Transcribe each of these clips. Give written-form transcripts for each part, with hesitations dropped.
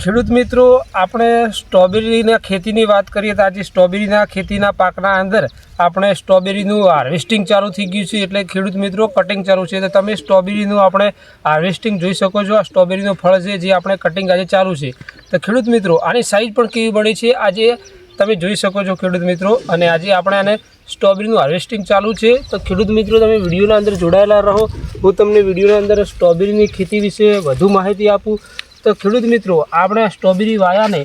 ખેડૂત મિત્રો, આપણે સ્ટ્રોબેરીના ખેતીની વાત કરીએ તો આજે સ્ટ્રોબેરીના ખેતીના પાકના અંદર આપણે સ્ટ્રોબેરીનું હાર્વેસ્ટિંગ ચાલુ થઈ ગયું છે, એટલે ખેડૂત મિત્રો કટિંગ ચાલુ છે. તો તમે સ્ટ્રોબેરીનું આપણે હાર્વેસ્ટિંગ જોઈ શકો છો. આ સ્ટ્રોબેરીનું ફળ છે જે આપણે કટિંગ આજે ચાલુ છે. તો ખેડૂત મિત્રો, આની સાઇઝ પણ કેવી બની છે આજે તમે જોઈ શકો છો ખેડૂત મિત્રો. અને આજે આપણે આને સ્ટ્રોબેરીનું હાર્વેસ્ટિંગ ચાલુ છે. તો ખેડૂત મિત્રો, તમે વિડીયોના અંદર જોડાયેલા રહો. હું તમને વિડીયોના અંદર સ્ટ્રોબેરીની ખેતી વિશે વધુ માહિતી આપું. તો ખેડૂત મિત્રો, આપણે આ સ્ટ્રોબેરી વાયાને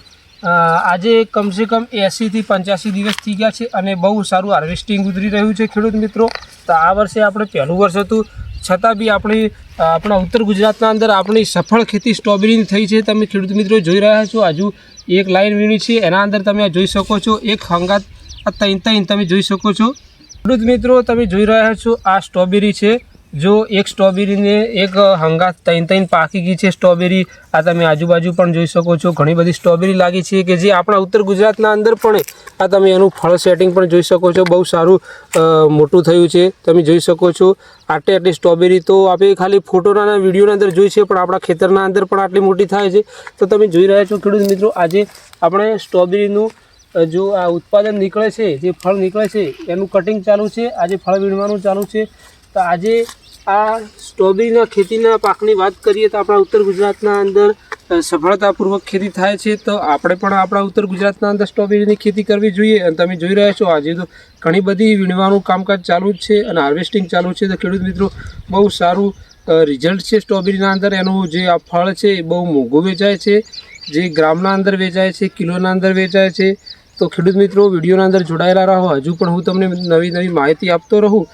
આજે કમસે કમ 80 થી 85 દિવસ થઈ ગયા છે અને બહુ સારું હાર્વેસ્ટિંગ ઉતરી રહ્યું છે ખેડૂત મિત્રો. તો આ વર્ષે આપણે પહેલું વર્ષ હતું, છતાં બી આપણા ઉત્તર ગુજરાતના અંદર આપણી સફળ ખેતી સ્ટ્રોબેરીની થઈ છે. તમે ખેડૂત મિત્રો જોઈ રહ્યા છો, હજુ એક લાઈન વીણી છે, એના અંદર તમે જોઈ શકો છો એક હંગાત ત્રણ તમે જોઈ શકો છો. ખેડૂત મિત્રો, તમે જોઈ રહ્યા છો આ સ્ટ્રોબેરી છે. જો એક સ્ટ્રોબેરીને એક હંગાત ત્રણ પાકી ગઈ છે સ્ટ્રોબેરી. આ તમે આજુબાજુ પણ જોઈ શકો છો, ઘણી બધી સ્ટ્રોબેરી લાગી છે કે જે આપણા ઉત્તર ગુજરાતના અંદર પણ આ તમે એનું ફળ સેટિંગ પણ જોઈ શકો છો. બહુ સારું મોટું થયું છે, તમે જોઈ શકો છો. આટલી સ્ટ્રોબેરી તો આપણે ખાલી ફોટોના વિડીયોના અંદર જોઈ છે, પણ આપણા ખેતરના અંદર પણ આટલી મોટી થાય છે. તો તમે જોઈ રહ્યા છો ખેડૂત મિત્રો, આજે આપણે સ્ટ્રોબેરીનું જો આ ઉત્પાદન નીકળે છે, જે ફળ નીકળે છે એનું કટિંગ ચાલુ છે. આજે ફળ વીણવાનું ચાલુ છે. તો આજે આ સ્ટ્રોબેરીના ખેતીના પાકની વાત કરીએ તો આપણા ઉત્તર ગુજરાતના અંદર સફળતાપૂર્વક ખેતી થાય છે. તો આપણે પણ આપણા ઉત્તર ગુજરાતના અંદર સ્ટ્રોબેરીની ખેતી કરવી જોઈએ. અને તમે જોઈ રહ્યા છો, આજે તો ઘણી બધી વીણવાનું કામકાજ ચાલુ જ છે અને હાર્વેસ્ટિંગ ચાલુ છે. તો ખેડૂત મિત્રો, બહુ સારું રિઝલ્ટ છે સ્ટ્રોબેરીના અંદર. એનું જે આ ફળ છે એ બહુ મોંઘું વેચાય છે, જે ગ્રામના અંદર વેચાય છે, કિલોના અંદર વેચાય છે. તો ખેડૂત મિત્રો, વિડીયોના અંદર જોડાયેલા રહો. હજુ પણ હું તમને નવી માહિતી આપતો રહું.